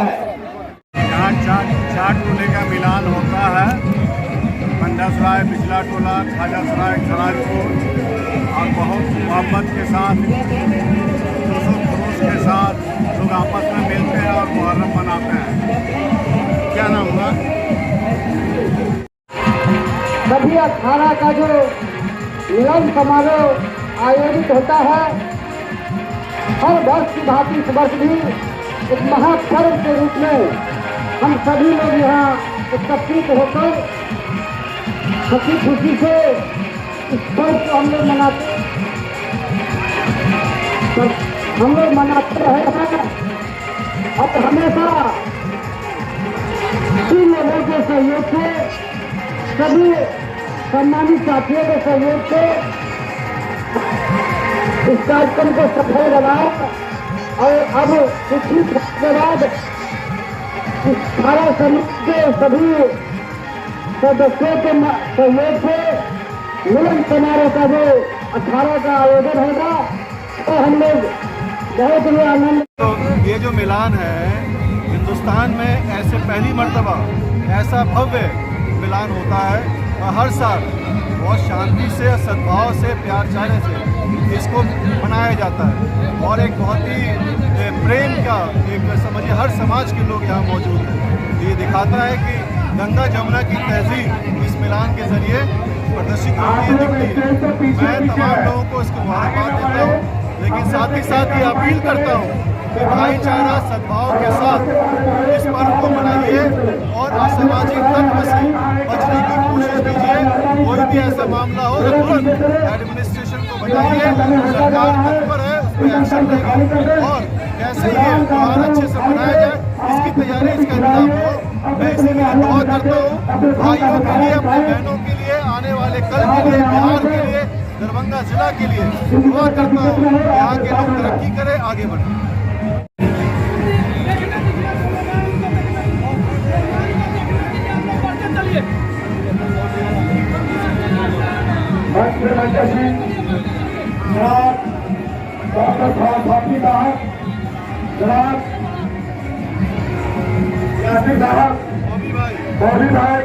है। यहाँ चार टोले का मिलान होता है। पंडासराय बिजला टोला, खाजासराय खराजपुर, और बहुत मोहब्बत के साथ, जोशो खरोश के साथ लोग आपस में मिलते हैं और मुहर्रम मनाते हैं। क्या नाम हुआ? सभी अखाड़ा का जो मिलन समारोह आयोजित होता है, हर वर्ष की भांति इस वर्ष भी एक महापर्व के रूप में हम सभी लोग यहाँ एकत्रित होकर हंसी खुशी से इस पर्व को हम लोग मनाते रहे हैं। और हमेशा तीन लोगों के सहयोग से, सभी सम्मानित साथियों के सहयोग से इस कार्यक्रम को सफल बनाया। और अब कुछ ही के बाद इस सारा समिति के सभी सदस्यों के सहयोग से मिलन समारोह का जो 18 का आयोजन होगा, तो हम लोग बहुत ही आनंद। तो ये जो मिलान है, हिंदुस्तान में ऐसे पहली मर्तबा ऐसा भव्य मिलान होता है और हर साल बहुत शांति से, सद्भाव से, प्यार चाहने से इसको मनाया जाता है। और एक बहुत ही प्रेम का एक समझिए हर समाज के लोग यहाँ मौजूद हैं। ये दिखाता है कि गंगा जमुना की तहजीब इस मिलान के जरिए प्रदर्शित होती है, दिखती है। मैं तमाम लोगों को इसको मुबारकबाद देता हूँ, लेकिन साथ ही साथ ये अपील करता हूँ कि भाईचारा सद्भाव के साथ इस पर्व को मनाइए और असामाजिक तत्व से बचने की कोशिश कीजिए। कोई भी ऐसा मामला हो तो तुरंत एडमिनिस्ट्रेशन को बताइए, सरकार तत्पर है, उस पर एक्शन लेगी और कैसे ये त्योहार अच्छे से मनाया जाए इसकी तैयारी, इसका इंतजाम हो। मैं इसीलिए दुआ करता हूँ भाइयों के लिए, अपनी बहनों के लिए, आने वाले कल के लिए, बिहार के लिए, दरभंगा जिला के लिए दुआ करता हूँ कि यहाँ के लोग तरक्की करें, आगे बढ़ें। डॉक्टर साहब यासिर साहब, बॉबी भाई,